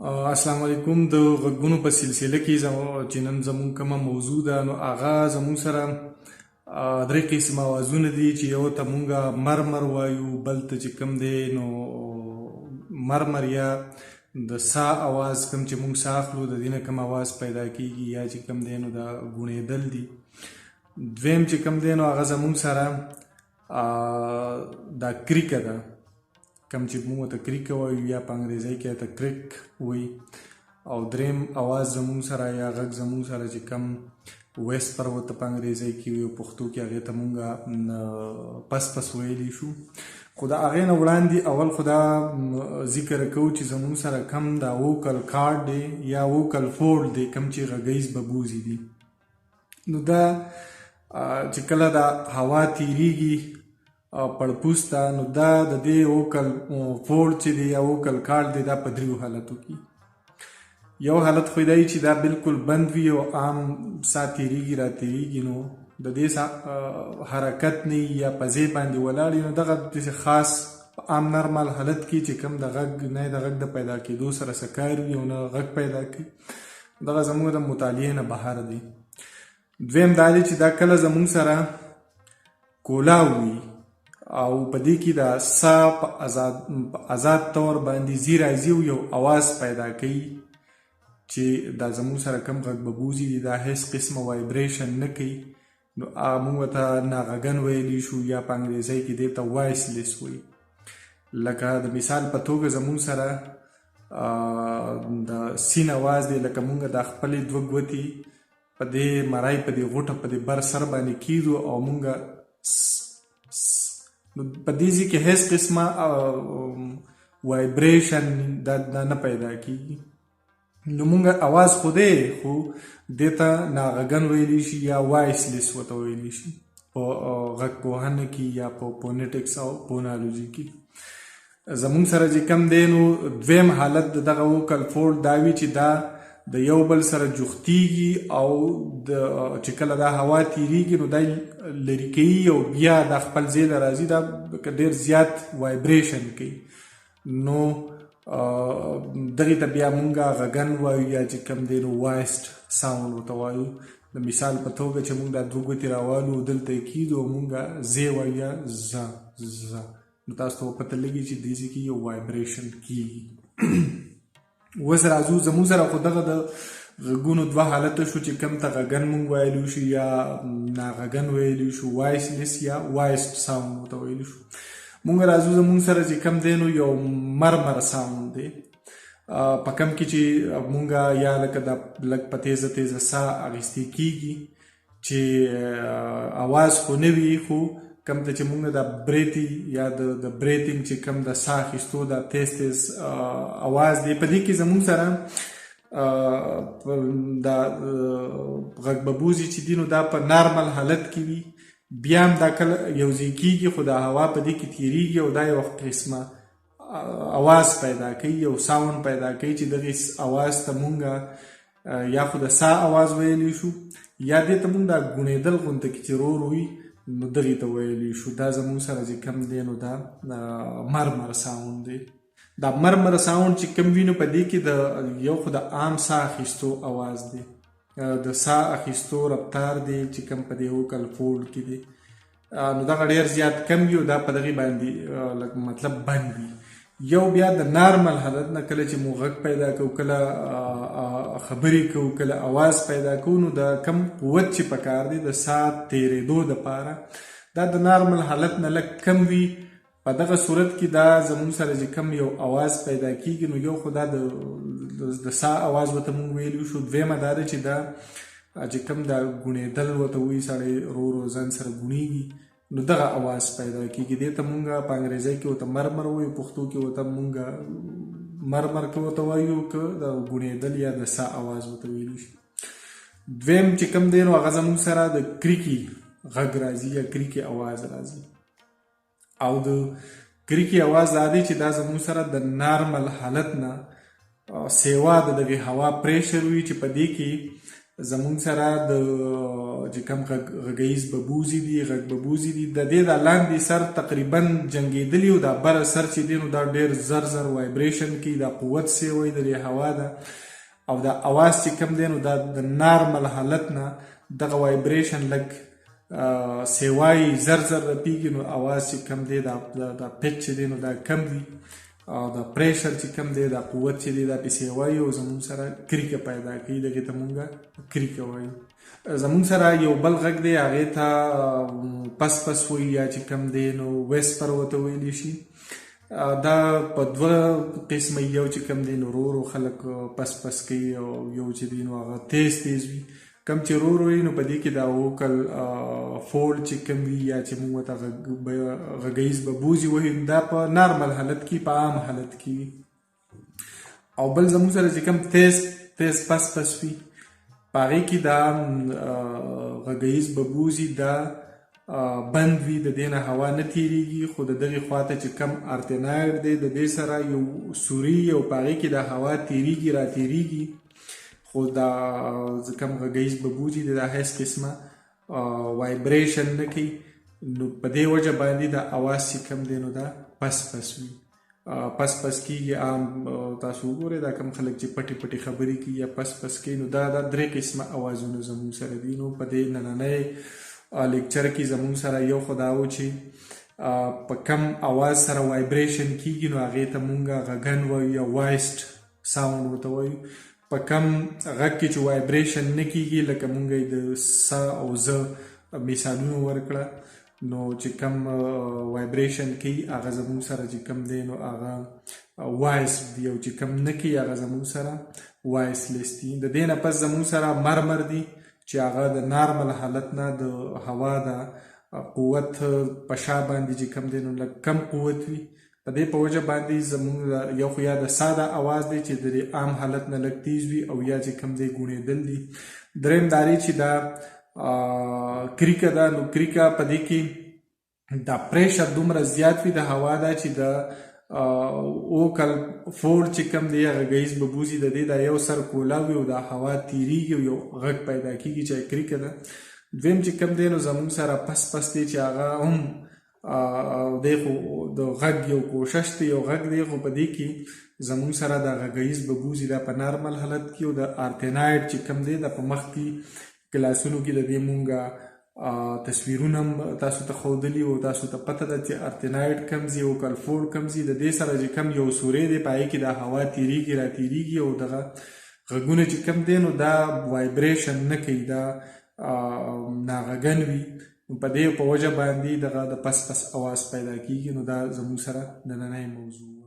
السلام علیکم. د غږونو په سلسله کې چې نن زموږ کومه موضوع ده نو هغه زموږ سره درې قسمه اوازونه دي چې یو ته مونږه مرمر وایو، بل ته چې کوم دی نو مرمر یا د ساه اواز کوم چې مونږ ساه اخلو د دې نه کوم اواز پیدا کیږي یا چې کوم دی نو دا ګونېدل دي. دویم چې کوم دی نو هغه زموږ سره دا کریکه ده، کم چې موږ ته کریک وایو یا په انګریزي کې ته کریک وایي. او دریم اواز زموږ سره یا غږ زموږ سره چې کم ویسپر ورته په انګریزي کې وي او پښتو کې هغې ته موږ پس پس ویلی شو. خو د هغې نه وړاندې اول خو دا ذکر کوو چې زموږ سره کم دا ووکل کارډ دی یا ووکل فورډ دی، کم چې غږیز ببوزي دي. نو دا چې کله دا هوا تیریږي پړپوس ته نو دا د دې ووکل فورډ چې دی یا ووکل کارډ دی دا په دریو حالتو کې. یو حالت خو دی چې دا بالکل بند وي او عام ساه تیریږي را تیریږي نو د دې حرکت نه یا په ځای باندې ولاړ نو دغه داسې خاص عام نارمل حالت کې چې کوم د غږ نه د غږ د پیدا کېدو سره څه کار وي او نه غږ پیدا کوي، دغه زموږ د مطالعې نه بهر دی. دویم دا دی چې دا کله زموږ سره کولاو وي او په دې کې دا ساه په آزاد طور باندې ځي راځي او یو اواز پیدا کوي چې دا زموږ سره کم غږ ببوزي دي، دا هیڅ قسمه وایبریشن نه کوي نو موږ ته ناغږن ویلی شو یا په انګریزي کې دې ته وایسلیس وایي. لکه د مثال په توګه زموږ سره د سین اواز دی، لکه موږ د خپلې دوه ګوتې په دې مرای په دې غوټه په دې بر سر باندې کیدو او موږ په دې ځای کې هیڅ قسمه وایبریشن دا نه پیدا کیږي. نو موږ اواز خو دی خو دې ته ناغږن ویلی شي یا وایسلیس ورته ویلی شي په غږ پوهنه کې یا په فونیټکس او فونالوجي کې. زموږ سره چې کم دی نو دویم حالت د دغه ووکل فورډ دا وي چې دا د یو بل سره جوختیږي او چې کله دا هوا تیریږي نو دا لرې کوي او بیا دا خپل ځای ته راځي، دا ډېر زیات وایبریشن کوي. نو دغې ته بیا مونږ غږن وایو یا چې کوم دی نو وایسټ ساوند ورته وایو. د مثال په توګه چې مونږ دا دوه ګوتې راوالو دلته یې کیږدو او مونږ زی وایو یا زه نو تاسو ته به پته لګي چې دې ځای کې یو وایبریشن کیږي. اوس راځو زموږ سره خو دغه د غږونو دوه حالته شو چې کوم ته غږن مونږ ویلو شو یا ناغږن ویلو شو، وایسلیس یا وایسټ ساوند ورته ویلو شو. مونږ راځو زموږ سره چې کوم دی نو یو مرمر ساوند دی په کوم کې چې مونږ یا لکه دا لږ په تیزه تیزه ساه اخیستې کیږي چې اواز خو نه وي خو کم ته چې مونږ د بریتي یا د بریتینګ چې کم د ساه اخیستو دا تیز تیز اواز دی، په دې کې زموږ سره دا غږ ببوزي چې دی نو دا په نارمل حالت کې وي، بیا هم دا کله یو ځای کېږي خو دا هوا په دې کې تیریږي او دا یو قسمه اواز پیدا کوي، یو ساوند پیدا کوي چې دغې اواز ته مونږ یا خو د ساه اواز ویلی شو یا دې ته مونږ دا ګونېدل غونته کې چې رو وي نو دغې ته ویلی شو. دا زموږ سره چې کم دی نو دا مرمر ساوند دی. دا مرمر ساوند چې کم وي نو په دې کې د یو خو د عام ساه اخیستو اواز دی، د ساه اخیستو رفتار دی چې کم په دې ووکل فورډ کې دی نو دغه ډېر زیات کم وي او دا په دغې باندې مطلب بند وي. یو بیا د نارمل حالت نه کله چې موږ غږ پیدا کوو، کله خبرې کوو، کله اواز پیدا کوو نو د کم قوت چې پکار دی د ساه تیرېدو دپاره دا د نارمل حالت نه لږ کم وي. په دغه صورت کې دا زموږ سره چې کم یو اواز پیدا کیږي نو یو خو دا د ساه اواز ورته مونږ ویلو شو، دویمه دا ده چې دا چې کم دا ګونېدل ورته وایي سړی رو رو ځان سره ګونېږي نو دغه اواز پیدا کیږي. دې ته مونږ په انګریزي کې ورته مرمر وایو، پښتو کې ورته مونږ مرمر کې ورته وایو که د ګونېدل یا د ساه اواز ورته ویلو شي. دویم چې کم دی نو هغه زموږ سره د کریکي غږ راځي یا کریکي اواز راځي او د کریکي اواز دا دی چې دا زموږ سره د نارمل حالت نه سیوا د دغې هوا پریشر وي چې په دې کې زمونږ سره د چې کوم غږیز ببوزي دي غږ ببوزي دي د دې د لاندې سر تقریبا جنګېدلي او دا بره سر چې دی نو دا ډېر زر زر وایبریشن کوي دا قوت سیوی د دې هوا ده او دا اواز چې کوم دی نو دا د نارمل حالت نه دغه وایبریشن لږ سیوای زر زر رپیږي نو اواز چې کوم دی دا پیچ چې دی نو دا کم دی او دا پریشر چې کوم دی دا قوت چې دی دا پې سیوای او زمونږ سره کریکه پیدا کوي دغې ته مونږ کریکه وایو. زمونږ سره یو بل غږ دی هغې ته پس پس وایي یا چې کوم دی نو ویسپر ورته ویلی شي. دا په دوه قسمه یو چې کوم دی نو ورو خلک پس پس کوي او یو چې دی نو هغه تیز وي. کم چې ورو وي نو په دې کې دا ووکل فولډ چې کوم وي یا چې موږ ورته غږیز ببوزي وایو دا په نارمل حالت کې په عام حالت کې وي. او بل زموږ سره چې کوم تیز پس پس وي په هغې کې دا غږیز ببوزي دا بند وي د دې نه هوا نه تیریږي خو د دغې خواته چې کم ارتنایډ دی د دې سره یو سوري او په هغې کې دا هوا تیریږي را تیریږي خو دا کم غږیز ببوزي دی دا هیڅ قسمه وایبریشن نه کوي نو په دې وجه باندې دا اواز چې کم دی نو دا پس پس وي پس پس کېږي. عام تاسو وګورئ دا کم خلک چې پټې پټې خبرې کوي یا پس پس کوي نو دا درې قسمه اوازونه زموږ سره دي. نو په دې نننی لیکچر کې زموږ سره یو خو دا و چې په کم اواز سره وایبریشن کېږي نو هغې ته مونږ غږن وایو یا وایسډ ساوند ورته وایو. په کم غږ کې چې وایبریشن نه کېږي لکه مونږ یې د س او ز مثالونه ورکړه نو چې کم وایبریشن کوي هغه زموږ سره چې کم دی نو هغه وایس دی او چې کم نه کوي هغه زموږ سره وایسلیس دي. د دې نه پس زموږ سره مرمر دی چې هغه د نارمل حالت نه د هوا د قوت په شا باندې چې کم دی نو لږ کم قوت وي. په دې په وجه باندې زموږ یو خو یا د ساده اواز دی چې د عام حالت نه لږ تیز وي او یا چې کم دی ګونېدل دي. دریم دا دی چې دا کریکه ده نو کریکه په دې کې دا پریشر دومره زیات وي د هوا ده چې د اوکل فولډ چې کم دی غږیز ببوزي د دې دا یو سر کولا وي او دا هوا تیریږي او یو غږ پیدا کېږي چې کریکه ده. دویم چې کم دی نو زموږ سره پس پس دی چې هغه هم دی خو د غږ یو کوشش دی یو غږ دی خو په دې کې زموږ سره د غږیز ببوزي دا په نارمل حالت کې او د ارتنایډ چې کم دی دا په مخ کې کلاسونو کې د دې مونږ تصویرونه هم تاسو ته ښودلي او تاسو ته پته ده چې ارتنایډ کم ځي او کلفورډ کم ځي د دې سره چې کم یو سوری دی په هغې کې دا هوا تیریږي را تیریږي او دغه غږونه چې کم دی نو دا وایبریشن نه کوي دا ناغږن وي. په دې په وجه باندې دغه د پس پس اواز پیدا کېږي. نو دا زموږ سره نننی موضوع